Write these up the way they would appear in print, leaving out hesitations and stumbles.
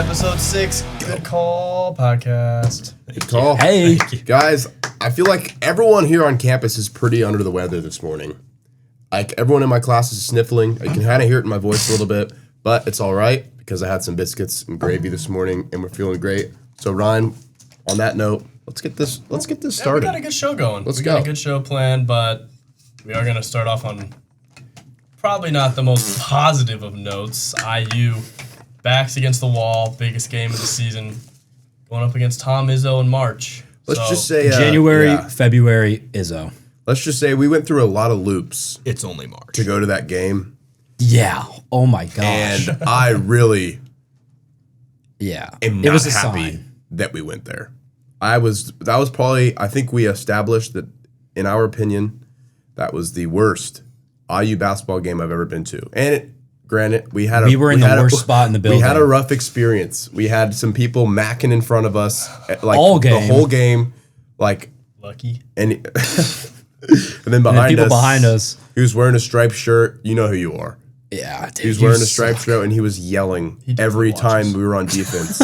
Episode 6, Good Call Podcast. Good call. Hey. Guys, I feel like everyone here on campus is pretty under the weather this morning. Like, everyone in my class is sniffling. I can kind of hear it in my voice a little bit, but it's all right because I had some biscuits and gravy this morning, and we're feeling great. So, Ryan, on that note, let's get this started. We got a good show going. Let's we go. got a good show planned, but we are going to start off on probably not the most positive of notes. IU backs against the wall, biggest game of the season, going up against Tom Izzo in March. Let's just say January, February, Izzo. Let's just say we went through a lot of loops It's only March. to go to that game, Yeah. Oh my gosh. and I really yeah. am It not was a happy sign. that we went there. That was probably, I think we established that, in our opinion, that was the worst IU basketball game I've ever been to. And granted, we were in the worst spot in the building. We had a rough experience. We had some people macking in front of us, like All the game. whole game, like, Lucky. and then behind people us, behind us. he was wearing a striped shirt. You know who you are. Yeah. Dude, He was wearing a striped shirt, and he was yelling every time we were on defense.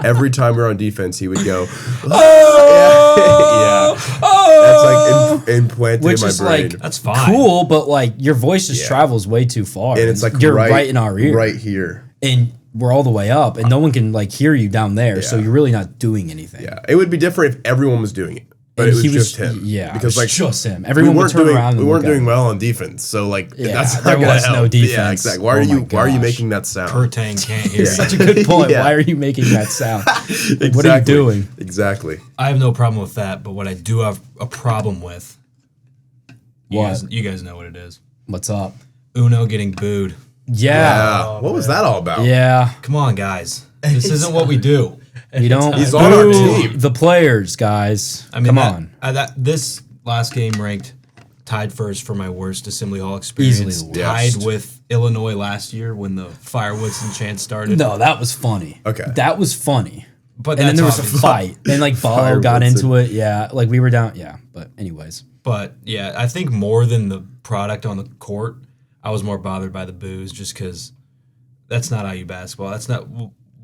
Every time we were on defense, he would go, "Oh, yeah." That's like implanted Which in my is brain. like That's fine. cool, but like your voice just travels way too far. And it's like you're right in our ear. right here. And we're all the way up, and no one can like hear you down there, so you're really not doing anything. Yeah, it would be different if everyone was doing it, but And it was he just him. Yeah, because it was like just him. Everyone would turn around. We And weren't look at doing him. well on defense, so like Yeah, that's not there gonna was help. no defense. Yeah, exactly. Why Oh are you my Why are you gosh. making that sound? Kurtang can't hear you. Such a good point. Yeah. Why are you making that sound? Exactly. What are you doing? Exactly. I have no problem with that, but what I do have a problem with, What? you guys know what it is. What's up? Uno getting booed. Yeah. What was that all about? Yeah. Come on, guys. This isn't what we do. We don't He's on our boo team. the players, guys. I mean, Come on. This last game ranked tied first for my worst Assembly Hall experience. Easily the worst. Tied with Illinois last year when the Firewoods and chants started. No, that was funny. Okay. That was funny. But And then there was a obvious. fight. And like Balo got Fireworks into it. Yeah. Like we were down. Yeah. But anyways. But yeah, I think more than the product on the court, I was more bothered by the boos just because that's not IU basketball. That's not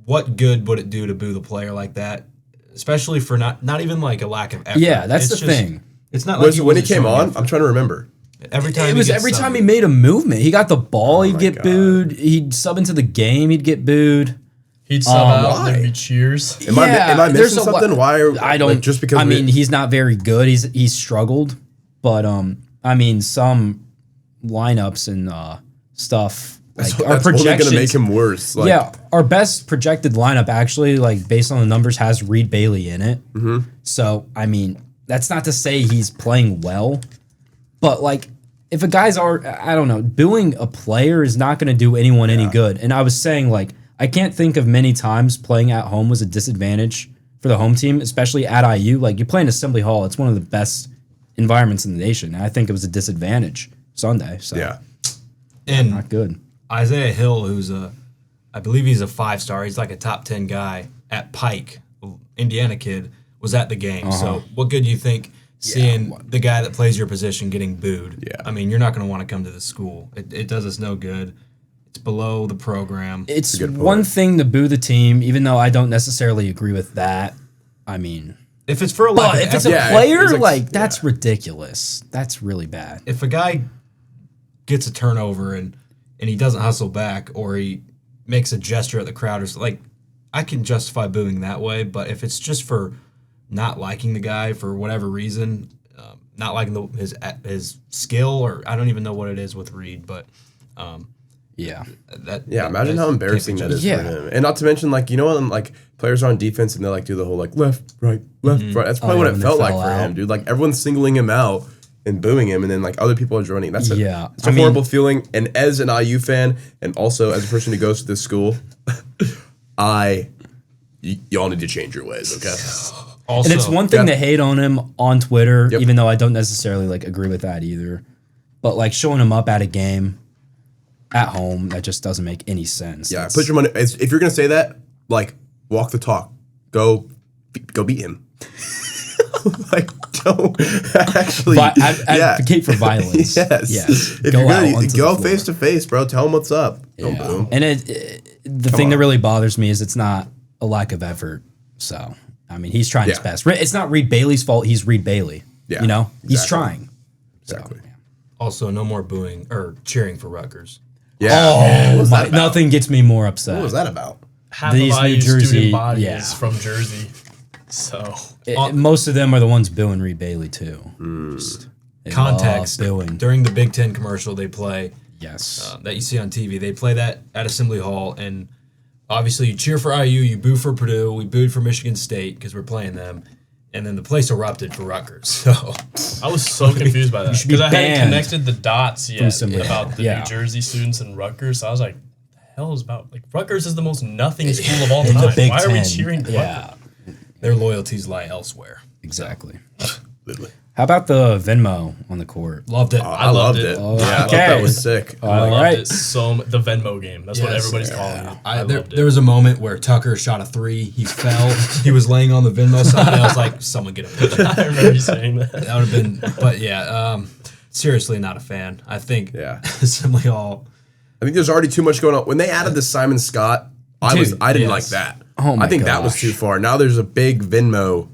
what good would it do to boo the player like that, especially for not even like a lack of effort. Yeah, that's It's the just- thing. It's not like Was it when he came on? Effort. I'm trying to remember. Every time It was every time he made a movement. He got the ball, he'd get God. booed. He'd sub into the game, he'd get booed. He'd sub out, why? there'd be cheers. Am I there's missing a lot- something? Why? I don't. Like, just because I mean, he's not very good. He's struggled, but I mean, some lineups and stuff like our that's only projections. gonna make him worse. Like, Yeah, our best projected lineup actually, like based on the numbers, has Reed Bailey in it. Mm-hmm. So I mean, that's not to say he's playing well, but like if a guy's I don't know, booing a player is not going to do anyone any good. And I was saying like I can't think of many times playing at home was a disadvantage for the home team, especially at IU. Like you play in Assembly Hall, it's one of the best environments in the nation. And I think it was a disadvantage Sunday. So yeah. and not good. Isaiah Hill, who's I believe he's a 5-star. He's like a top 10 guy at Pike, Indiana kid, was at the game. So what good do you think seeing the guy that plays your position getting booed? Yeah. I mean, you're not going to want to come to the school. It does us no good. It's below the program. It's good point. one thing to boo the team, even though I don't necessarily agree with that. I mean, If it's for a lack but of if it's effort, a Yeah, player, it's like that's ridiculous. That's really bad. if a guy gets a turnover and he doesn't hustle back or he makes a gesture at the crowd or like, I can justify booing that way. But if it's just for not liking the guy for whatever reason, not liking his skill, or I don't even know what it is with Reed, but Yeah. Imagine how embarrassing that is for him. And not to mention, like, you know, when like players are on defense and they like do the whole like left, right, left, right. That's probably what it when they felt like fell for him, out. dude. Like everyone's singling him out and booing him, and then like other people are joining. That's it's I a mean- horrible feeling. And as an IU fan, and also as a person who goes to this school, y'all need to change your ways, okay? Also, And it's one thing yeah. to hate on him on Twitter, Yep. even though I don't necessarily like agree with that either. But like showing him up at a game at home, that just doesn't make any sense. Yeah, That's- put your money. If you're gonna say that, like, walk the talk. Go beat him. Like, don't actually. advocate for violence. Yes. Yes. If Go you're out gonna onto go the floor. face to face, bro, tell him what's up. Don't Yeah. boom. And the thing that really bothers me is it's not a lack of effort. So, I mean, he's trying his best. It's not Reed Bailey's fault. He's Reed Bailey. Yeah, you know, he's exactly. trying. Exactly. So, Also, no more booing or cheering for Rutgers. Yeah. What was that about? nothing gets me more upset. What was that about? Half These of New IU Jersey- student body yeah. is from Jersey. So Most of them are the ones booing Reed Bailey too. Just, they Context, love booing. during the Big Ten commercial they play Yes. that you see on TV, they play that at Assembly Hall, and obviously you cheer for IU, you boo for Purdue, we booed for Michigan State because we're playing them, and then the place erupted for Rutgers. So I was so confused by that should be because I hadn't banned connected the dots yet Assembly about the Yeah. New Jersey students and Rutgers. So I was like, "The hell is about like Rutgers is the most nothing school of all In the time. Big Why are we Ten. cheering for Yeah, Rutgers?" their loyalties lie elsewhere. exactly. Literally. How about the Venmo on the court? Loved it. I loved it. Oh, Yeah, I thought okay. that was sick. I All loved right. it so much. The Venmo game. That's what Yes. everybody's calling it. I There loved there it. was a moment where Tucker shot a 3. He fell. He was laying on the Venmo side. I was like, someone get a picture. I remember you saying that. That would have been, but yeah, seriously not a fan. I think Yeah. Assembly Hall. I think there's already too much going on. When they added the Simon Scott, I didn't yes. like that. Oh my I think that was gosh. too far. Now there's a big Venmo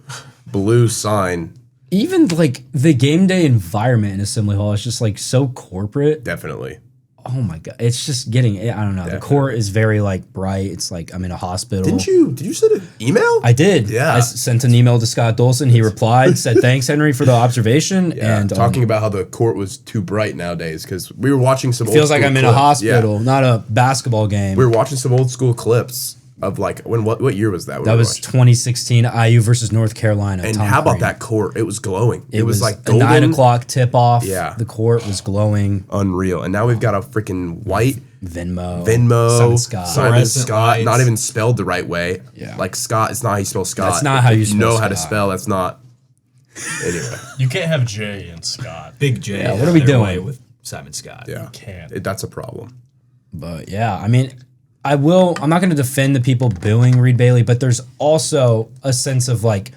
blue sign. Even like the game day environment in Assembly Hall is just like so corporate. Definitely. Oh my god, it's just getting. I don't know. The court is very like bright. It's like I'm in a hospital. Did you send an email? I did. Yeah. I sent an email to Scott Dolson. He replied, said thanks Henry for the observation. Yeah, And talking about how the court was too bright nowadays because we were watching some. feels old like school I'm in a clips. hospital, Yeah. not a basketball game. We were watching some old school clips of like what year was that? That was 2016 IU versus North Carolina. And Tom how about Crean. that court? It was glowing. It was like a golden, 9 o'clock tip off. Yeah. The court was glowing. unreal. And now we've got a freaking white Venmo. Simon Scott. Fluorescent Scott, lights. not even spelled the right way. Yeah. Like Scott, it's not how you spell Scott. That's not how you If spell know how to Scott. spell. That's not. Anyway, You can't have J in Scott. Big J. Yeah, what are we their doing? way with Simon Scott? yeah, can't. that's a problem. But yeah, I mean, I'm not going to defend the people booing Reed Bailey, but there's also a sense of like,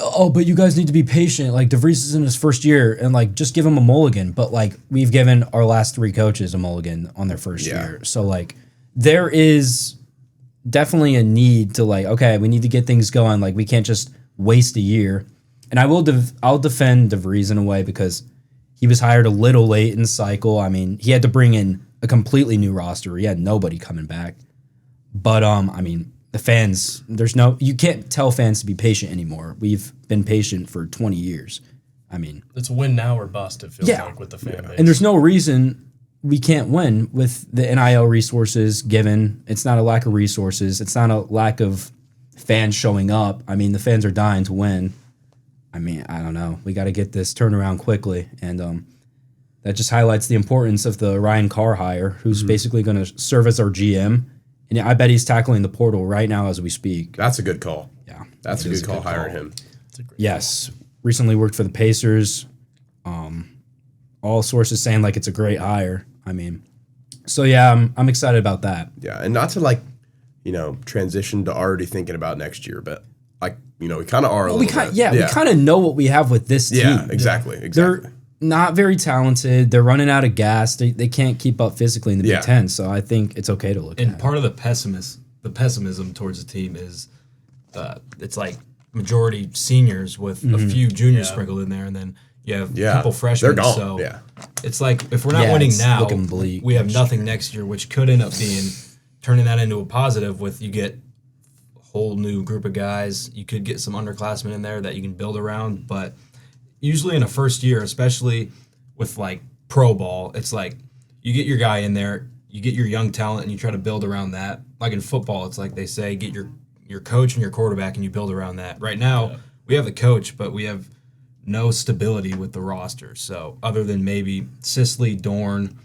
oh, but you guys need to be patient. Like DeVries is in his first year and like just give him a mulligan. But like we've given our last 3 coaches a mulligan on their first Yeah. year. So like there is definitely a need to like, okay, we need to get things going. Like we can't just waste a year. And I'll defend DeVries in a way because he was hired a little late in the cycle. I mean, he had to bring in a completely new roster. He had nobody coming back. But I mean, the fans, you can't tell fans to be patient anymore. We've been patient for 20 years. I mean, It's win now or bust, it feels Yeah. like, with the fan base. and there's no reason we can't win with the NIL resources given. It's not a lack of resources. It's not a lack of fans showing up. I mean, the fans are dying to win. I mean, I don't know. We got to get this turned around quickly. And that just highlights the importance of the Ryan Carr hire, who's basically going to serve as our GM. And I bet he's tackling the portal right now as we speak. That's a good call. Yeah. That's a good call. Hiring him. It's a great Yes. Recently worked for the Pacers. All sources saying like it's a great hire. I mean, so yeah, I'm excited about that. Yeah, and not to like, transition to already thinking about next year, but like, we kind of are a We little kind, bit. we kind of know what we have with this team. Yeah, exactly. They're not very talented. They're running out of gas. They can't keep up physically in the Yeah. Big Ten. So I think it's okay to look And at. part of the pessimism towards the team is it's like majority seniors with a few juniors sprinkled in there, and then you have a couple freshmen. They're gone. So Yeah. it's like if we're not Yeah, winning it's now, looking bleak we have next nothing next year, which could end up being turning that into a positive. With you get a whole new group of guys, you could get some underclassmen in there that you can build around. But usually in a first year, especially with like pro ball, it's like you get your guy in there, you get your young talent, and you try to build around that. Like in football, it's like they say, get your coach and your quarterback, and you build around that. Right now, we have the coach, but we have no stability with the roster. So other than maybe Sisley, Dorn,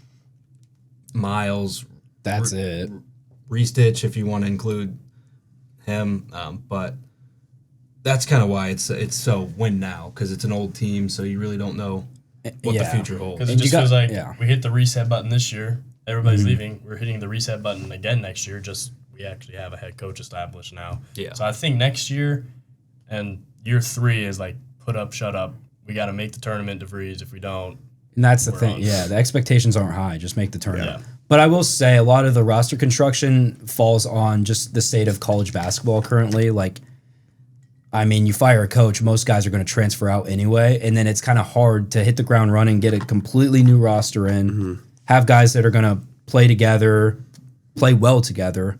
Miles, That's it. Restitch, if you want to include him, but that's kind of why it's so win now, because it's an old team, so you really don't know what the Yeah. future holds. Because it And you just got- feels like yeah. we hit the reset button this year. Everybody's leaving. We're hitting the reset button again next year. Just we actually have a head coach established now. Yeah. So I think next year and year 3 is like put up, shut up. We got to make the tournament, DeVries. If we don't, And that's the We're thing. on. Yeah, the expectations aren't high. Just make the tournament. Yeah. But I will say a lot of the roster construction falls on just the state of college basketball currently. Like, I mean, you fire a coach, most guys are going to transfer out anyway, and then it's kind of hard to hit the ground running, get a completely new roster in, have guys that are going to play together, play well together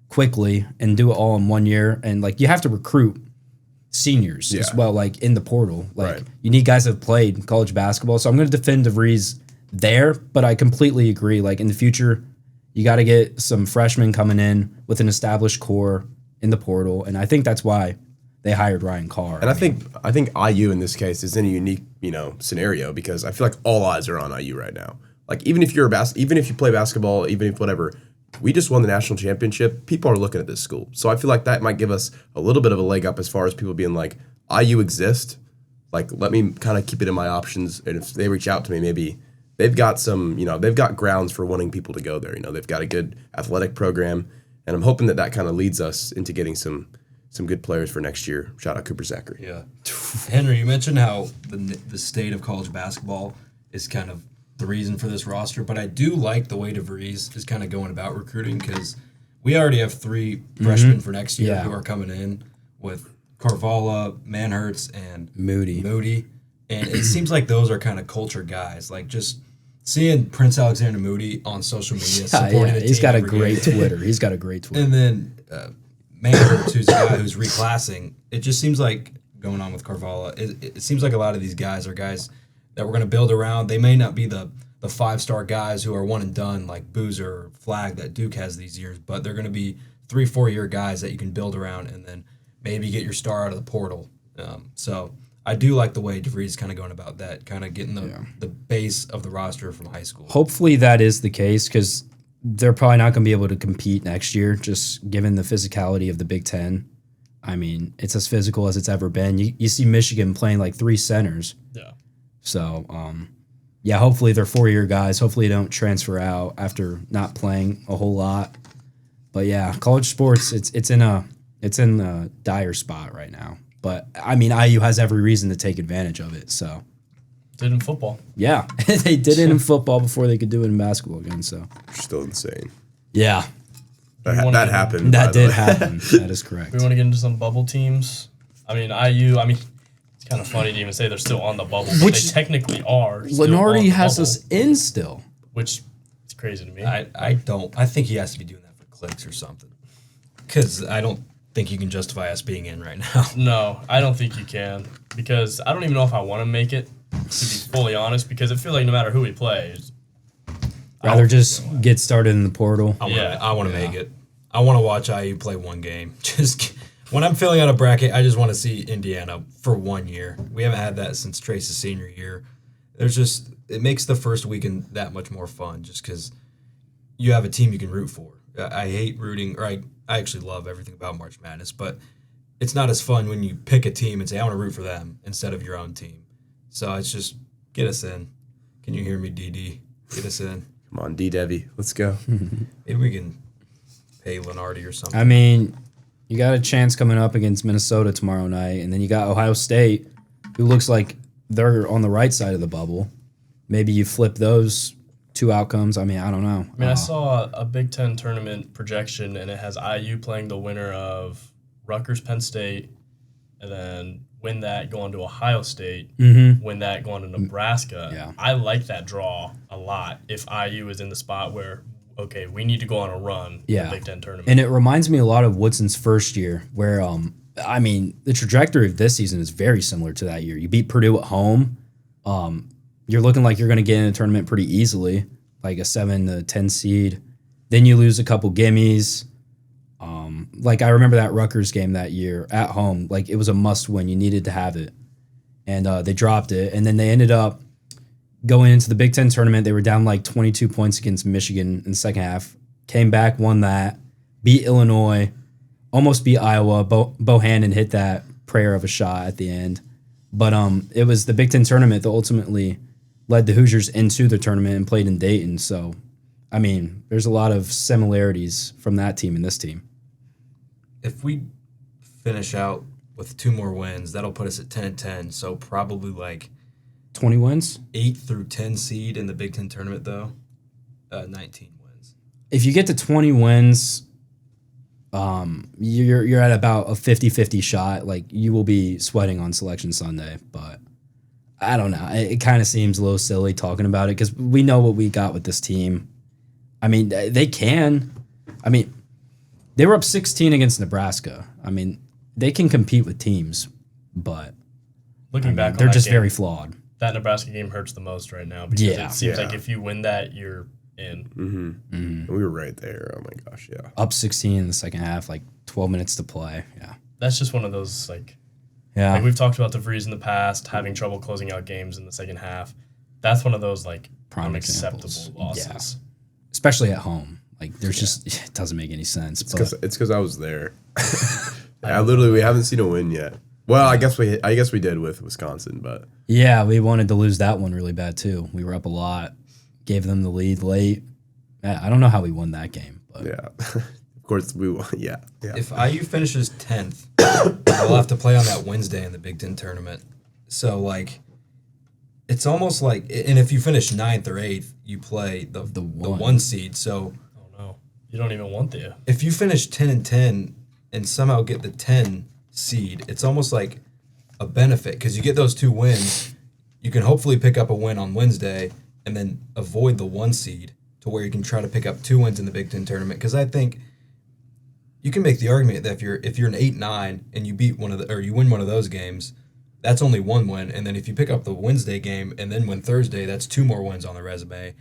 quickly, and do it all in 1 year. And, like, you have to recruit seniors as well, like, in the portal. Like, you need guys that have played college basketball. So I'm going to defend DeVries there, but I completely agree. Like, in the future, you got to get some freshmen coming in with an established core in the portal, and I think that's why they hired Ryan Carr. And I think IU in this case is in a unique, scenario because I feel like all eyes are on IU right now. Like even if you play basketball, even if whatever, we just won the national championship. People are looking at this school, so I feel like that might give us a little bit of a leg up as far as people being like, IU exists. Like let me kind of keep it in my options, and if they reach out to me, maybe they've got some, they've got grounds for wanting people to go there. They've got a good athletic program, and I'm hoping that kind of leads us into getting some good players for next year. Shout out Cooper Zachary. Yeah. Henry, you mentioned how the state of college basketball is kind of the reason for this roster, but I do like the way DeVries is kind of going about recruiting because we already have 3 freshmen for next year who are coming in with Carvalho, Manhertz, and Moody. And it seems like those are kind of culture guys. Like just seeing Prince Alexander Moody on social media supporting the team. He's got a great Twitter. He's got a great Twitter. And then Manhertz, who's a guy who's reclassing, it just seems like going on with Carvalho, it seems like a lot of these guys are guys that we're going to build around. They may not be the 5-star guys who are one and done like Boozer or Flag that Duke has these years, but they're going to be 3-4 year guys that you can build around and then maybe get your star out of the portal. So I do like the way DeVries is kind of going about that, kind of getting the base of the roster from high school. Hopefully that is the case because they're probably not going to be able to compete next year, just given the physicality of the Big Ten. I mean, it's as physical as it's ever been. You see Michigan playing like 3 centers. Yeah. So, hopefully they're 4-year guys. Hopefully they don't transfer out after not playing a whole lot. But yeah, college sports, it's in a dire spot right now. But I mean, IU has every reason to take advantage of it. So. Did in football. Yeah, they did it in football before they could do it in basketball again. So Still insane. Yeah, that happened. That did happen. That is correct. We want to get into some bubble teams. I mean, IU. I mean, it's kind of funny to even say they're still on the bubble, but they technically are. Lenardi has us in still, which is crazy to me. I don't. I think he has to be doing that for clicks or something. Because I don't think you can justify us being in right now. No, I don't think you can because I don't even know if I want to make it. To be fully honest, because I feel like no matter who he plays, rather just get started in the portal. I want to make it. I want to watch IU play one game. Just when I'm filling out a bracket, I just want to see Indiana for 1 year. We haven't had that since Trace's senior year. It makes the first weekend that much more fun, just because you have a team you can root for. I hate rooting, or I actually love everything about March Madness, but it's not as fun when you pick a team and say I want to root for them instead of your own team. So it's just, get us in. Can you hear me, DD? Get us in. Come on, D-Devi. Let's go. Maybe we can pay Lenardi or something. I mean, you got a chance coming up against Minnesota tomorrow night, and then you got Ohio State, who looks like they're on the right side of the bubble. Maybe you flip those 2 outcomes. I mean, I don't know. I mean, I saw a Big Ten tournament projection, and it has IU playing the winner of Rutgers, Penn State, and then win that, go on to Ohio State, win that, go on to Nebraska. Yeah. I like that draw a lot if IU is in the spot where, okay, we need to go on a run in the Big Ten tournament. And it reminds me a lot of Woodson's first year where, I mean, the trajectory of this season is very similar to that year. You beat Purdue at home. You're looking like you're going to get in a tournament pretty easily, like a 7 to 10 seed. Then you lose a couple gimmies. Like I remember that Rutgers game that year at home. Like it was a must win. You needed to have it. And they dropped it. And then they ended up going into the Big Ten tournament. They were down like 22 points against Michigan in the second half. Came back, won that. Beat Illinois. Almost beat Iowa. Bohannon hit that prayer of a shot at the end. But it was the Big Ten tournament that ultimately led the Hoosiers into the tournament and played in Dayton. So, I mean, there's a lot of similarities from that team and this team. If we finish out with 2 more wins, that'll put us at 10-10. So probably like 20 wins? 8 through 10 seed in the Big Ten tournament, though. 19 wins. if you get to 20 wins, you're at about a 50-50 shot. Like, you will be sweating on Selection Sunday, but I don't know. It kind of seems a little silly talking about it because we know what we got with this team. I mean, they can. I mean, they were up 16 against Nebraska. I mean, they can compete with teams, but Looking back on they're that just game, very flawed. That Nebraska game hurts the most right now because Yeah. it seems Yeah. like if you win that, you're in. We were right there. Oh my gosh, yeah. Up 16 in the second half, like 12 minutes to play. Yeah. That's just one of those, like Yeah. we've talked about DeVries in the past, having trouble closing out games in the second half. That's one of those, like, Prime unacceptable examples. losses. Especially at home. Like, there's just, it doesn't make any sense. It's because I was there. We haven't seen a win yet. Well, I guess we did with Wisconsin, but Yeah, we wanted to lose that one really bad too. We were up a lot, gave them the lead late. I don't know how we won that game, but yeah. Of course we won. Yeah. If IU finishes 10th, we'll have to play on that Wednesday in the Big Ten tournament. So, like, it's almost like, and if you finish 9th or 8th, you play the one seed. So, Oh, no. You don't even want the... if you finish 10-10 and somehow get the 10 seed, it's almost like a benefit because you get those 2 wins. You can hopefully pick up a win on Wednesday and then avoid the 1 seed to where you can try to pick up 2 wins in the Big Ten tournament. Because I think you can make the argument that if you're an 8-9 and you beat you win one of those games, that's only 1 win. And then if you pick up the Wednesday game and then win Thursday, that's 2 more wins on the resume.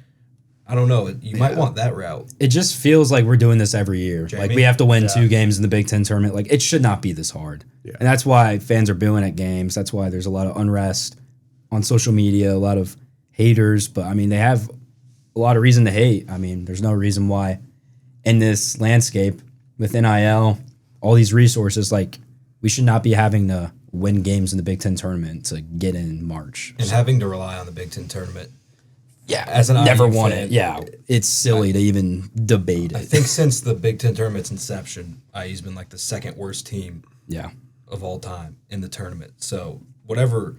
I don't know. You might want that route. it just feels like we're doing this every year. Jamie? Like, we have to win 2 games in the Big Ten tournament. Like, it should not be this hard. Yeah. And that's why fans are booing at games. That's why there's a lot of unrest on social media, a lot of haters. But, I mean, they have a lot of reason to hate. I mean, there's no reason why in this landscape with NIL, all these resources, like, we should not be having to win games in the Big Ten tournament to get in March. And having to rely on the Big Ten tournament. Yeah, As an never IU won fan, it. Yeah, it's silly to even debate I it. think since the Big Ten tournament's inception, IU's been like the 2nd worst team Yeah. of all time in the tournament. So whatever,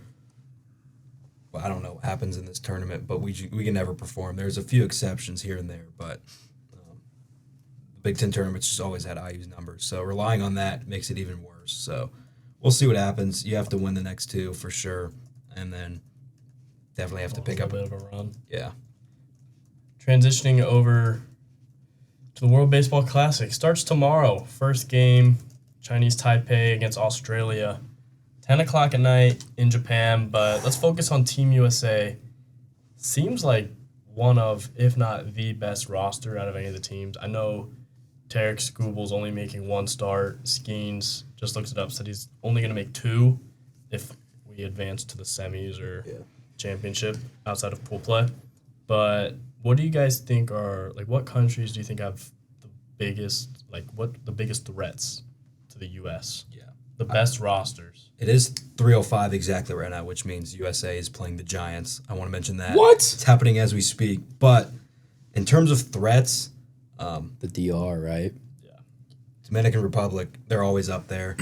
well, I don't know what happens in this tournament, but we can never perform. There's a few exceptions here and there, but the Big Ten tournament's just always had IU's numbers. So relying on that makes it even worse. So we'll see what happens. You have to win the next 2 for sure, and then definitely have to pick a up bit of a run. Yeah. Transitioning over to the World Baseball Classic. Starts tomorrow. First game, Chinese Taipei against Australia. 10 o'clock at night in Japan, but let's focus on Team USA. Seems like one of, if not the best roster out of any of the teams. I know Tarek Scooble's only making 1 start. Skeens just looked it up, said he's only going to make 2 if we advance to the semis or championship outside of pool play. But what do you guys think are, like, what countries do you think have the biggest, like, what the biggest threats to the U.S.? Yeah. The best rosters. It is 3:05 exactly right now, which means USA is playing the Giants. I want to mention that. What? It's happening as we speak. But in terms of threats, The DR, right? Dominican Republic, they're always up there.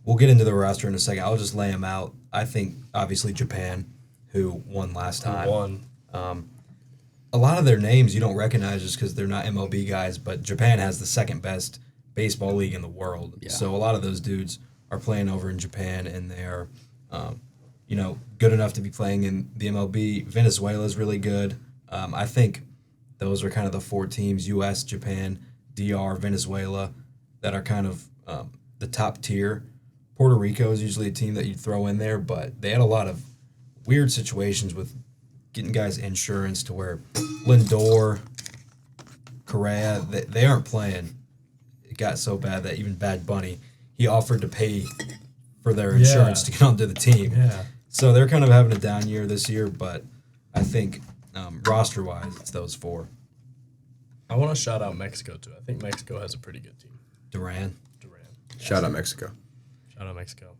We'll get into the roster in a second. I'll just lay them out. I think, obviously, Japan, who won last time. One. A lot of their names you don't recognize just because they're not MLB guys, but Japan has the 2nd best baseball league in the world. Yeah. So a lot of those dudes are playing over in Japan, and they're, good enough to be playing in the MLB. Venezuela is really good. I think those are kind of the 4 teams, U.S., Japan, DR, Venezuela, that are kind of the top tier. Puerto Rico is usually a team that you throw in there, but they had a lot of weird situations with getting guys insurance to where Lindor, Correa, they aren't playing. It got so bad that even Bad Bunny, he offered to pay for their insurance to get onto the team. Yeah. So they're kind of having a down year this year, but I think roster-wise, it's those 4. I want to shout out Mexico, too. I think Mexico has a pretty good team. Durant. shout out Mexico. Shout out Mexico.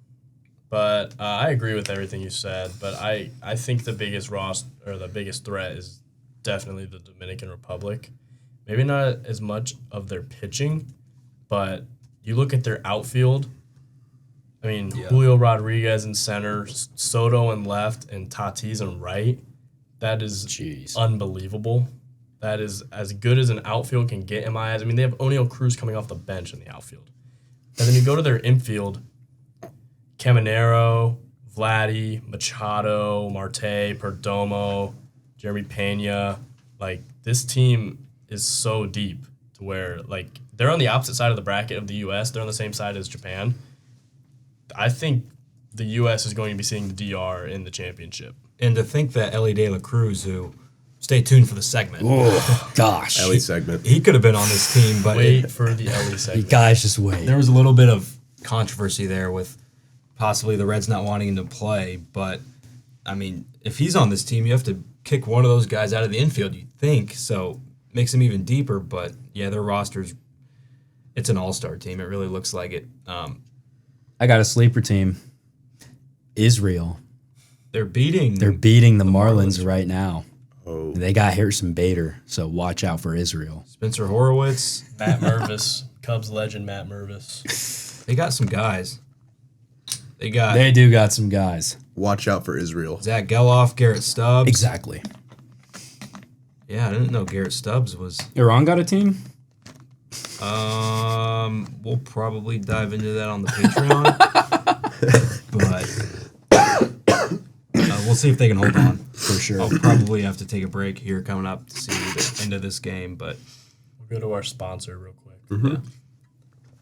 But I agree with everything you said. But I think the biggest the biggest threat is definitely the Dominican Republic. Maybe not as much of their pitching, but you look at their outfield. I mean, Julio Rodriguez in center, Soto in left, and Tatis in right. That is unbelievable. that is as good as an outfield can get in my eyes. I mean, they have O'Neal Cruz coming off the bench in the outfield. And then you go to their infield, Caminero, Vladdy, Machado, Marte, Perdomo, Jeremy Pena. Like, this team is so deep to where, like, they're on the opposite side of the bracket of the U.S. They're on the same side as Japan. I think the U.S. is going to be seeing the DR in the championship. And to think that Ellie De La Cruz, who, stay tuned for the segment. Oh, gosh. Ellie segment. He could have been on this team, but Wait for the Ellie You segment. guys just wait. there was a little bit of controversy there with possibly the Reds not wanting him to play. But, I mean, if he's on this team, you have to kick one of those guys out of the infield, you'd think. So, makes him even deeper. But, yeah, their roster's, it's an all-star team. It really looks like it. I got a sleeper team. Israel. They're beating They're beating the Marlins right now. Oh. They got Harrison Bader, so watch out for Israel. Spencer Horowitz. Matt Mervis, Cubs legend Matt Mervis. They got some guys. They do got some guys. Watch out for Israel. Zach Geloff, Garrett Stubbs. Exactly. Yeah, I didn't know Garrett Stubbs was. Iran got a team? We'll probably dive into that on the Patreon, but we'll see if they can hold on. For sure. I'll probably have to take a break here coming up to see the end of this game, but We'll go to our sponsor real quick. yeah.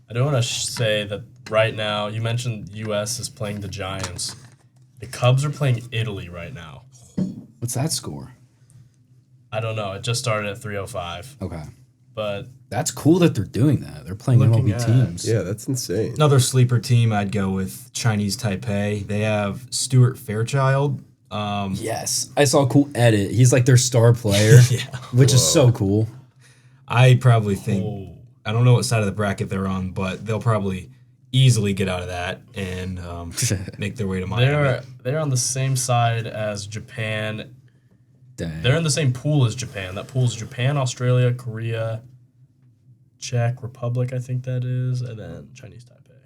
I do want to say that right now, you mentioned U.S. is playing the Giants. The Cubs are playing Italy right now. What's that score? I don't know. It just started at 3:05. Okay. But That's cool that they're doing that. They're playing Looking MLB at- teams. Yeah, that's insane. Another sleeper team, I'd go with Chinese Taipei. They have Stuart Fairchild. Yes. I saw a cool edit. He's like their star player, which is so cool. I probably think, oh, I don't know what side of the bracket they're on, but they'll probably easily get out of that and make their way to Miami. they're on the same side as Japan. Dang. They're in the same pool as Japan. That pool is Japan, Australia, Korea, Czech Republic, I think that is, and then Chinese Taipei.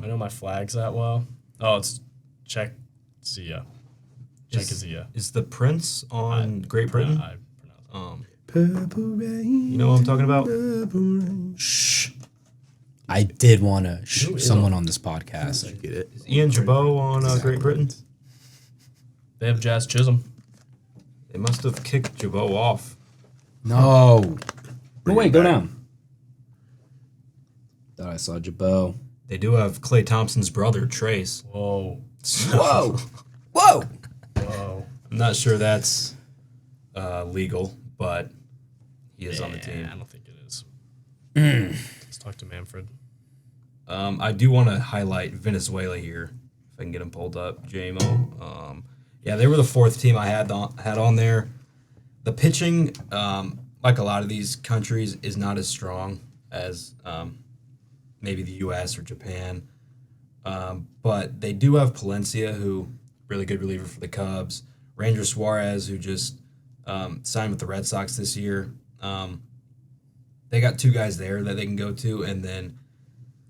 I know my flags that well. Oh, it's Czechia. Czechia. Is the Prince on Great Britain? I pronounce it. Purple rain, You know what I'm talking about? purple rain. Shh. I did want to Who is someone on this podcast. Get it? Is Ian Jabot on Great Britain? They have Jazz Chisholm. They must have kicked Jabot off. No. Bring wait, it go back. down. Thought I saw Jabot. They do have Klay Thompson's brother, Trace. Whoa. Whoa. Whoa. Whoa. I'm not sure that's legal, but he is on the team. I don't think it is. Hmm. Let's talk to Manfred. I do want to highlight Venezuela here, if I can get him pulled up. JMO. Yeah, they were the fourth team I had on there. The pitching, like a lot of these countries, is not as strong as maybe the U.S. or Japan. But they do have Palencia, who really good reliever for the Cubs. Ranger Suarez, who just signed with the Red Sox this year. They got two guys there that they can go to, and then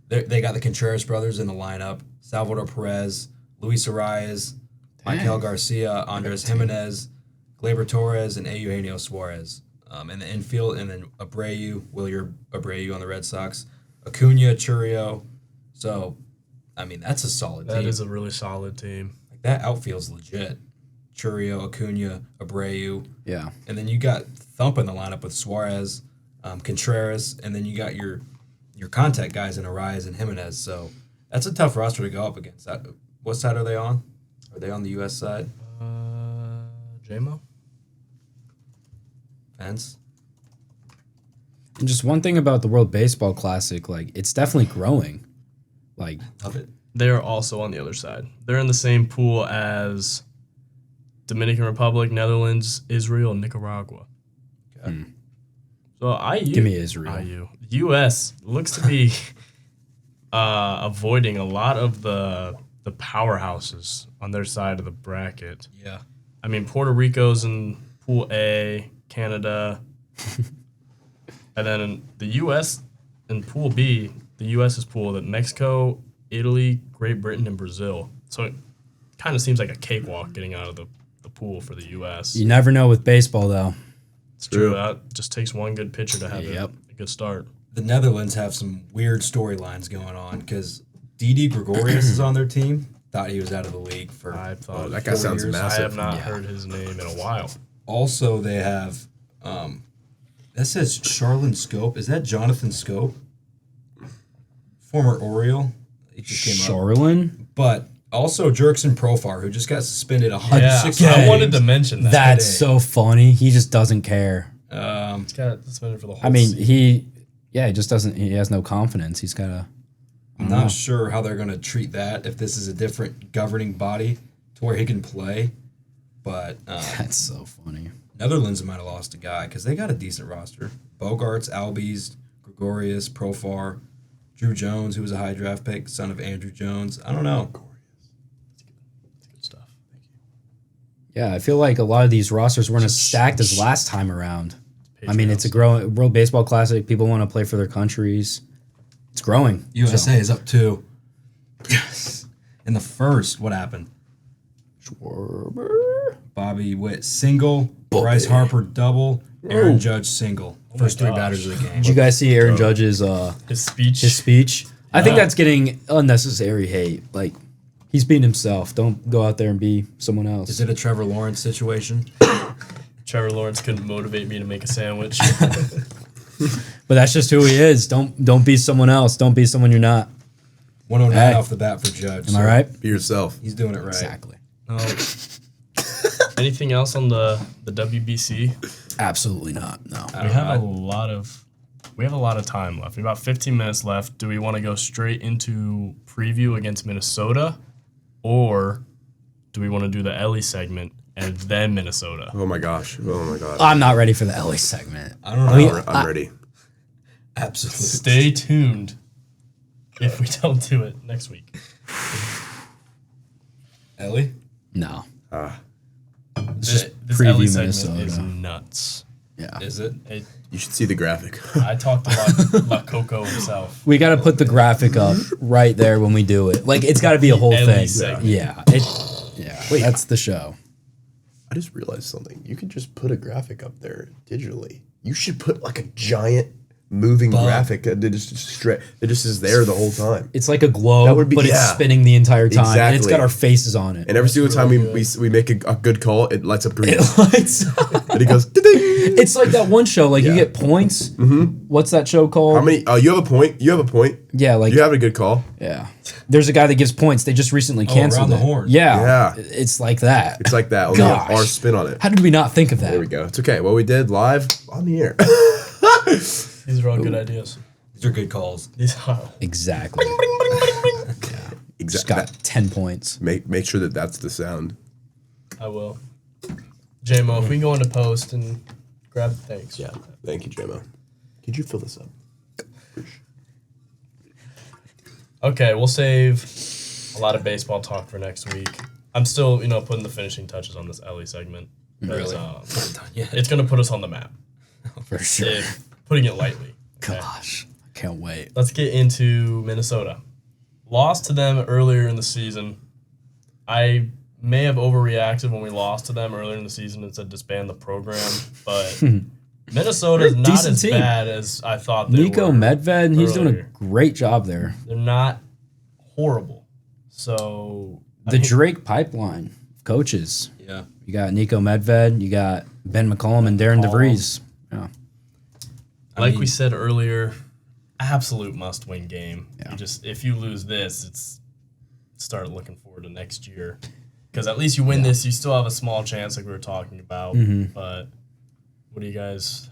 they got the Contreras brothers in the lineup. Salvador Perez, Luis Arias, Michael Garcia, Andres Jimenez, Gleyber Torres, and Eugenio Suarez. In the infield, and then Willier Abreu on the Red Sox. Acuna, Churio. So, I mean, that's a solid team. That is a really solid team. Like, that outfield's legit. Churio, Acuna, Abreu. Yeah. And then you got Thump in the lineup with Suarez, Contreras, and then you got your contact guys in Arias and Jimenez. So that's a tough roster to go up against. What side are they on? Are they on the U.S. side? JMO? Fence? And just one thing about the World Baseball Classic, like, it's definitely growing. Like, Love it. They're also on the other side. They're in the same pool as Dominican Republic, Netherlands, Israel, and Nicaragua. Okay. So IU. give me Israel. IU. U.S. looks to be avoiding a lot of the powerhouses on their side of the bracket. Yeah. I mean, Puerto Rico's in Pool A, Canada, and then in the U.S. in Pool B, the U.S. is pool that Mexico, Italy, Great Britain, and Brazil. So it kind of seems like a cakewalk getting out of the pool for the U.S. You never know with baseball, though. It's true. That just takes one good pitcher to have a good start. The Netherlands have some weird storylines going on because Didi Gregorius is on their team. Thought he was out of the league for. I thought that guy sounds years. massive. I have not heard his name in a while. Also, they have. That says Charlon Scope. Is that Jonathan Scope? Former Oriole. He just came up. Charlon? But also Jerkson Profar, who just got suspended 160 I games. wanted to mention that. That's so funny. He just doesn't care. He's got suspended for the whole I mean, season. he just doesn't. He has no confidence. He's got to. I'm not sure how they're going to treat that if this is a different governing body to where he can play. But That's so funny. Netherlands might have lost a guy because they got a decent roster. Bogarts, Albies, Gregorius, Profar, Drew Jones, who was a high draft pick, son of Andrew Jones. I don't know. Good stuff. Thank you. Yeah, I feel like a lot of these rosters weren't as stacked as last time around. I mean, it's a growing World Baseball Classic. People want to play for their countries. It's growing. USA is up 2. Yes. In the first, what happened? Bobby Witt single, Bryce Harper double, Aaron Judge single. First 3 batters of the game. Did you guys see Aaron Judge's His speech. his speech? I think that's getting unnecessary hate. Like, he's being himself. Don't go out there and be someone else. Is it a Trevor Lawrence situation? Trevor Lawrence couldn't motivate me to make a sandwich. But that's just who he is. Don't be someone else. Don't be someone you're not. 109 Hey. off the bat for Judge. Am I right? Be yourself. He's doing it right. Exactly. Anything else on the WBC? Absolutely not. No. We have a lot of time left. We have about 15 minutes left. Do we want to go straight into preview against Minnesota, or do we want to do the Ellie segment and then Minnesota? Oh my gosh. I'm not ready for the LA segment. I don't know. I'm ready. Absolutely. Stay tuned if we don't do it next week. Ellie? No. This preview Ellie segment Minnesota. is nuts. Yeah. Is it? You should see the graphic. I talked to La Coco himself. We got to put the graphic up right there when we do it. Like, it's got to be a whole Ellie thing. segment. Yeah. Wait, that's the show. I just realized something. You could just put a graphic up there digitally. You should put like a giant moving graphic that just is there the whole time. It's like a globe, That would be- but it's yeah. spinning the entire time. And it's Exactly. got our faces on it. And every single time we make a good call, it lights up green. It's, And he goes, ding. it's like that one show. Like, you get points. Mm-hmm. What's that show called? How many? You have a point. You have a point. Yeah, like, You have a good call. yeah. There's a guy that gives points. They just recently canceled Around the it. horn. Yeah. Yeah. It's like that. It's like that. Only Gosh. our spin on it. How did we not think of that? There we go. It's okay. Well, we did live on the air. These are all good ideas. These are good calls. These are. Exactly. Just got 10 points. Make sure that that's the sound. I will. JMO, if we go into post and grab thanks. Yeah. Thank you, JMO. Could you fill this up? Okay, we'll save a lot of baseball talk for next week. I'm still, putting the finishing touches on this Ellie segment. Really? Yeah. It's going to put us on the map, For sure. putting it lightly. Okay? Gosh. I can't wait. Let's get into Minnesota. Lost to them earlier in the season. I may have overreacted when we lost to them earlier in the season and said disband the program, but Minnesota is not Decent as team. bad as I thought they Nico were. Medved, he's doing a earlier. great job there. They're not horrible. So I The think- Drake pipeline of coaches. Yeah. You got Nico Medved, you got Ben McCollum and Darren DeVries. Yeah. like we said earlier, absolute must-win game. Yeah. You just if you lose this, it's start looking forward to next year. Because at least you win this, you still have a small chance, like we were talking about. Mm-hmm. But what do you guys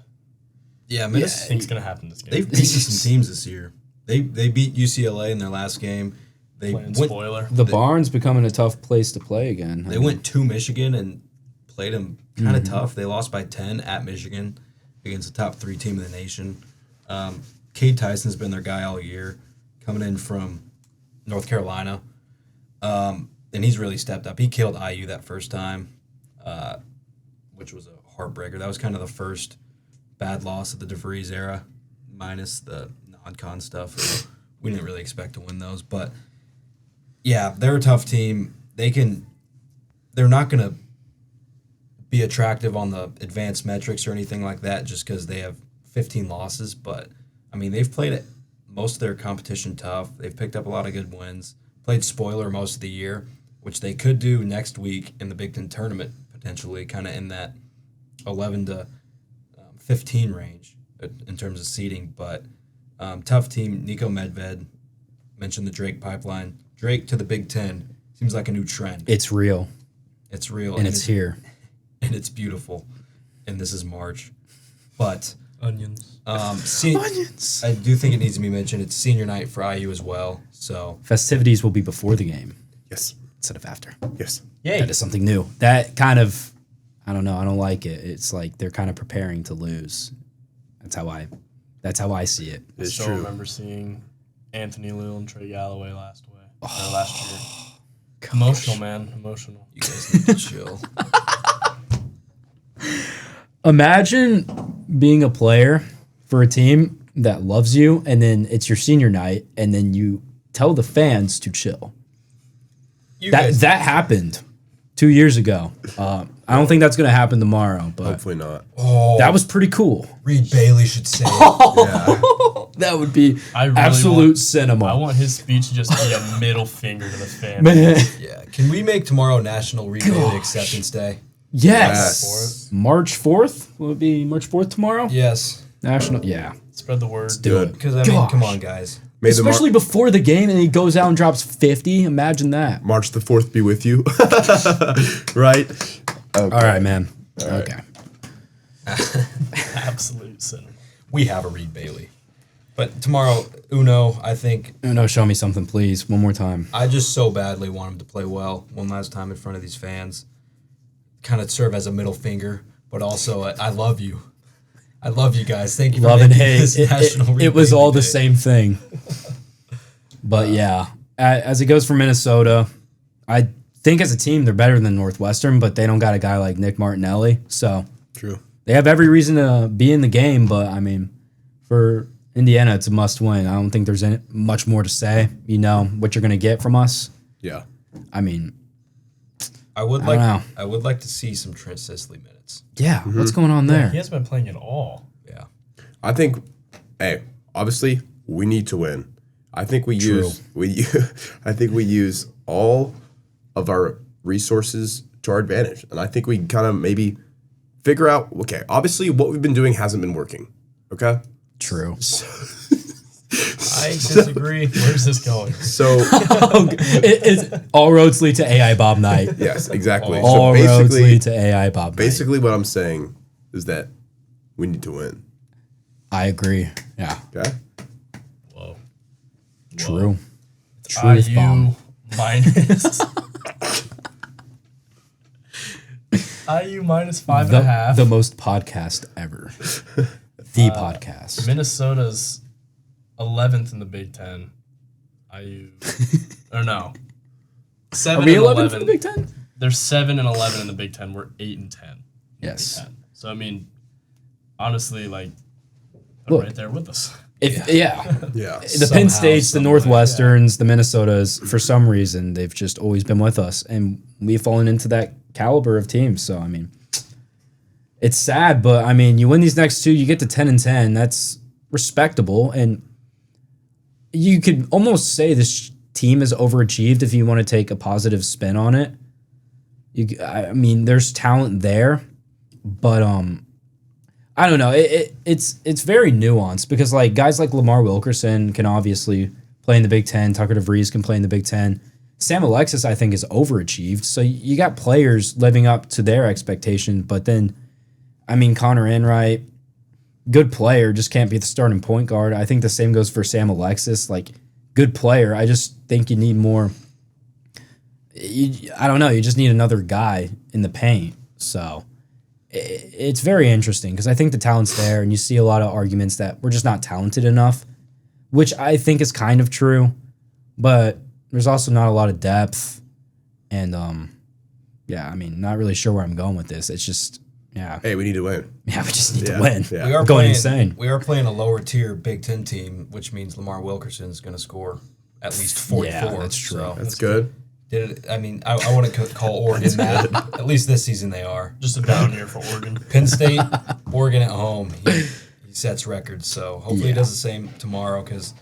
Yeah, think's gonna happen this game? They've beaten some teams this year. They beat UCLA in their last game. They Playing went spoiler. The barn's becoming a tough place to play again. they went to Michigan and played them kind of tough. They lost by 10 at Michigan against the top 3 team in the nation. Cade Tyson's been their guy all year, coming in from North Carolina. And he's really stepped up. He killed IU that first time, which was a heartbreaker. That was kind of the first bad loss of the DeVries era, minus the non-con stuff. So we didn't really expect to win those. But, yeah, they're a tough team. They're not going to be attractive on the advanced metrics or anything like that just because they have 15 losses. But, I mean, they've played most of their competition tough. They've picked up a lot of good wins. Played spoiler most of the year, which they could do next week in the Big Ten tournament, potentially, kind of in that 11 to 15 range in terms of seeding. But tough team. Nico Medved mentioned the Drake pipeline. Drake to the Big Ten seems like a new trend. It's real. It's real. And it's here. And it's beautiful. And this is March. But Onions. Onions. I do think it needs to be mentioned. It's senior night for IU as well. So Festivities will be before the game Yes. instead of after. Yes. Yay. That is something new. That kind of, I don't know. I don't like it. It's like they're kind of preparing to lose. That's how I see it. I It's still true. remember seeing Anthony Lill and Trey Galloway last year. Emotional, man. Emotional. you guys need to chill. Imagine being a player for a team that loves you, and then it's your senior night, and then you tell the fans to chill. That happened 2 years ago. I don't think that's going to happen tomorrow, but Hopefully not. that was pretty cool. Reed Bailey should say it. Yeah. That would be I really absolute cinema. I want his speech to just be a middle finger to the fans. Man. Yeah. Can we make tomorrow National Reed Bailey Acceptance Day? Yes. March 4th? Will it be March 4th tomorrow? Yes. National, yeah. Spread the word. Do it. Because, I mean, Gosh. come on, guys. May the Especially before the game, and he goes out and drops 50. Imagine that. March the 4th be with you. Right? Okay. All right, man. Okay. Absolute cinema. We have a Reed Bailey. But tomorrow, Uno, I think No, show me something, please. One more time. I just so badly want him to play well one last time in front of these fans. Kind of serve as a middle finger, but also I love you. I love you guys. Thank you for Love and making hate. this National Reed It was Bailey all the Day. same thing. But yeah, as it goes for Minnesota, I think as a team they're better than Northwestern, but they don't got a guy like Nick Martinelli. So True. they have every reason to be in the game, but I mean, for Indiana, it's a must win. I don't think there's much more to say. You know what you're going to get from us. Yeah. I mean, I would don't know. like to see some Trent Sisley minutes. yeah, what's going on there? He hasn't been playing at all. Yeah. I think, hey, obviously we need to win. I think we use all of our resources to our advantage, and I think we kind of maybe figure out. Okay, obviously what we've been doing hasn't been working. Okay. True. I disagree. Where's this going? So It's all roads lead to AI Bob Night. yes, exactly. All So roads basically, lead to AI Bob Night. basically what I'm saying is that we need to win. I agree. Yeah. Okay. Whoa. True. Truth IU bomb. minus. IU minus 5.5. The most podcast ever. The podcast. Minnesota's 11th in the Big Ten. IU. Or no. 7 Are we and 11 for the Big Ten? They're 7 and 11 in the Big Ten. We're 8 and 10. Yes. So I mean, honestly, like, Look. right there with us. Yeah. The Penn States, the Northwesterns, the Minnesotas, for some reason, they've just always been with us. And we've fallen into that caliber of teams. So, I mean, it's sad, but I mean, you win these next two, you get to 10 and 10. That's respectable. And you could almost say this team is overachieved if you want to take a positive spin on it. I mean, there's talent there, but I don't know. It's very nuanced because like guys like Lamar Wilkerson can obviously play in the Big Ten. Tucker DeVries can play in the Big Ten. Sam Alexis, I think, is overachieved. So you got players living up to their expectation, but then, I mean, Connor Enright, good player, just can't be the starting point guard. I think the same goes for Sam Alexis. Like, good player. I just think you need more. I don't know. You just need another guy in the paint. So it's very interesting because I think the talent's there, and you see a lot of arguments that we're just not talented enough, which I think is kind of true. But there's also not a lot of depth, and yeah, I mean, not really sure where I'm going with this. It's just, yeah, Hey, we need to win. we just need Yeah, to win. yeah. We are Going playing, insane. We are playing a lower tier Big Ten team, which means Lamar Wilkerson is going to score at least 44. Yeah, that's true. So That's good. I wouldn't call Oregon that. At least this season they are. Just a down year for Oregon. Penn State, Oregon at home. He sets records, so hopefully he does the same tomorrow because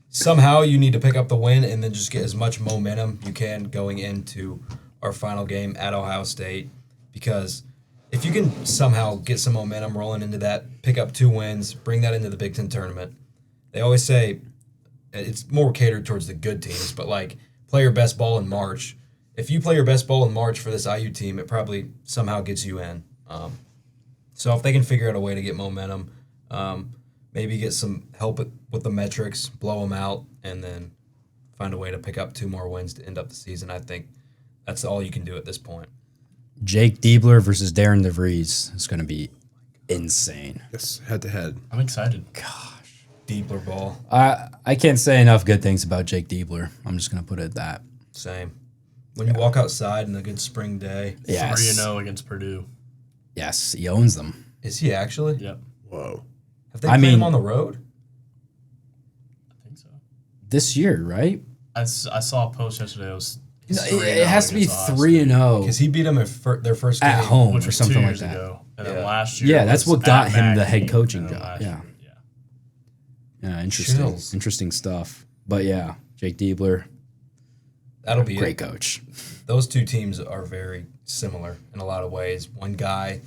somehow you need to pick up the win and then just get as much momentum you can going into our final game at Ohio State because if you can somehow get some momentum rolling into that, pick up 2 wins, bring that into the Big Ten tournament. They always say it's more catered towards the good teams, but like play your best ball in March. If you play your best ball in March for this IU team, it probably somehow gets you in. So if they can figure out a way to get momentum, maybe get some help with the metrics, blow them out, and then find a way to pick up 2 more wins to end up the season, I think that's all you can do at this point. Jake Diebler versus Darren DeVries is going to be insane. Yes, head to head. I'm excited. Diebler ball. I can't say enough good things about Jake Diebler. I'm just going to put it at that. Same. When you walk outside on a good spring day. Yes. 3-0 against Purdue. Yes, he owns them. Is he actually? Yep. Whoa. Have they played him on the road? I think so. This year, right? I saw a post yesterday. It has to be 3-0 3-0 Because he beat them at their first game. at home which or was something 2 like years that. ago. And Yeah. then last year. Yeah, that's was what got at him the Mac head Heat, coaching and then job. last Yeah. year- Yeah, interesting. Chills. Interesting stuff. But yeah, Jake Diebler, That'll be great it. coach. Those 2 teams are very similar in a lot of ways. One guy,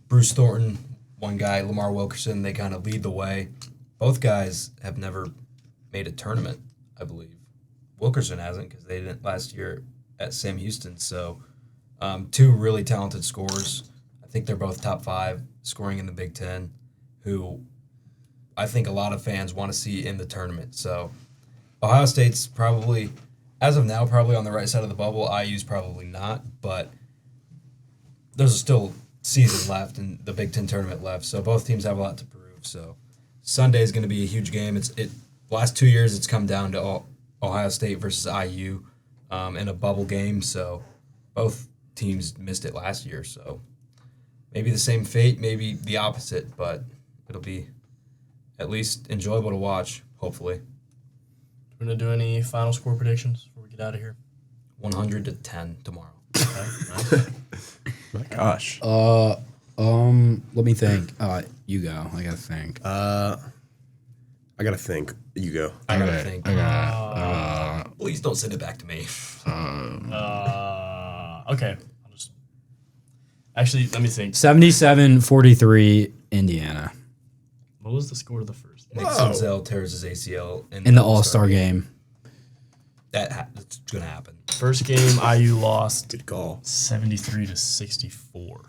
Bruce Thornton, one guy, Lamar Wilkerson, they kind of lead the way. Both guys have never made a tournament, I believe. Wilkerson hasn't because they didn't last year at Sam Houston. So 2 really talented scorers. I think they're both top 5 scoring in the Big Ten, who I think a lot of fans want to see in the tournament. So Ohio State's probably, as of now, probably on the right side of the bubble. IU's probably not, but there's still season left and the Big Ten tournament left. So both teams have a lot to prove. So Sunday is going to be a huge game. Last 2 years it's come down to Ohio State versus IU in a bubble game. So both teams missed it last year. So maybe the same fate, maybe the opposite, but it'll be at least enjoyable to watch, hopefully. We're going to do any final score predictions before we get out of here? 100-10 tomorrow. Okay, nice. My gosh. Let me think. You go. I gotta think. I gotta think. You go. I gotta think. Please don't send it back to me. Okay. Actually, let me think. 77-43 Indiana What was the score of the first? Nick Senzel tears his ACL in the All-Star game. That's gonna happen. First game, IU lost Good call. 73-64.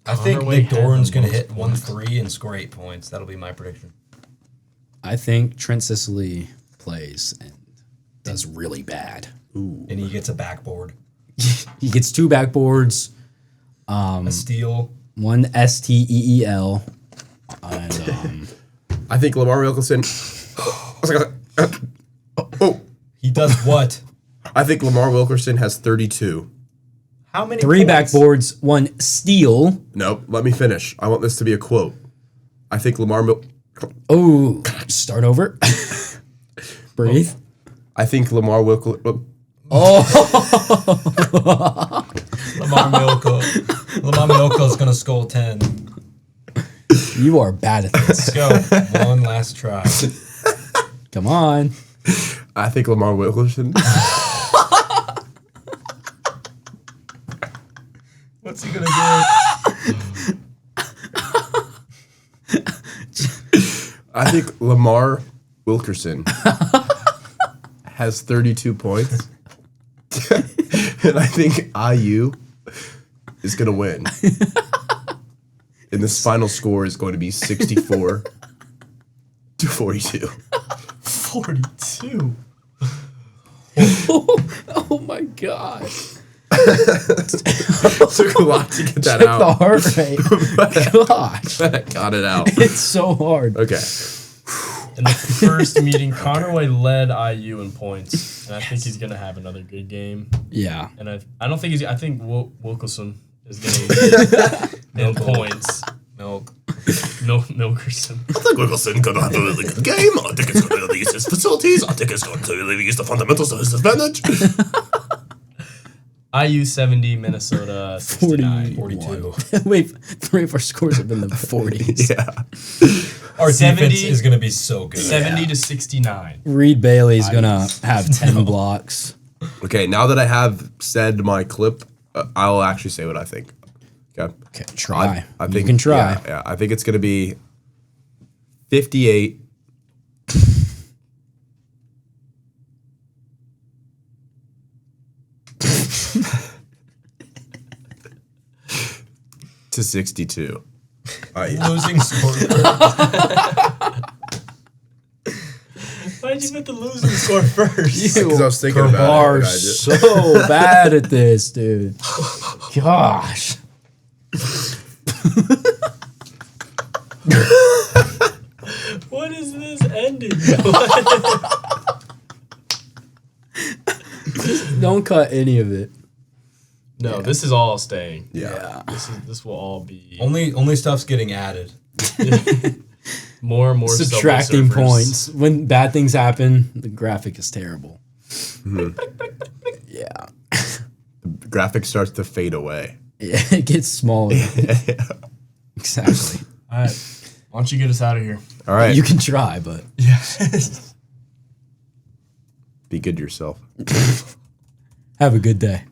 I think Conway Nick had Doran's the gonna most hit 1 points. 3 and score 8 points. That'll be my prediction. I think Trent Sicily plays and does really bad. Ooh. And he gets a backboard, He gets 2 backboards, a steal. 1 STEEL, and I think Lamar Wilkerson. Oh. He does what? I think Lamar Wilkerson has 32. How many? 3 points? backboards, 1 steal. Nope. Let me finish. I want this to be a quote. I think Oh, start over. Breathe. I think Lamar Wilkerson. Lamar Milko is gonna score 10. You are bad at this. Let's go. One last try. Come on. I think Lamar Wilkerson. What's he gonna do? I think Lamar Wilkerson has 32 points. And I think IU is going to win. And this final score is going to be 64-42. 42. Oh my gosh. Took a lot to get that The out. heart rate. Gosh. Got it out. It's so hard. Okay. In the first meeting, Conway led IU in points, and I think he's gonna have another good game. Yeah. And I don't think I think Wilkerson is gonna in points. Milk. No, Milkerson. I think Wilkerson going to have a really good game. I think it's going to use his facilities. I think it's going to use the fundamentals to his advantage. IU 70, Minnesota 69. 42. Wait, 3 of our scores have been the 40s. Yeah. Our 70 defense is going to be so good. 70 to 69. Reed Bailey's gonna have 10 blocks. Okay, now that I have said my clip, I'll actually say what I think. Okay. Okay, try. I think you can try. Yeah, I think it's going to be 58 to 62. Losing score. Why'd you put the losing score first? Because I was thinking You about are it. and I just- so bad at this, dude. Gosh. What is this ending? Don't cut any of it. No, this is all staying. Yeah. This will all be only stuff's getting added. more and more Subtracting Subway surfers. points. When bad things happen, the graphic is terrible. Yeah. The graphic starts to fade away. Yeah, it gets smaller. Exactly. All right, why don't you get us out of here? All right. You can try, but Yeah. Be good to yourself. have a good day.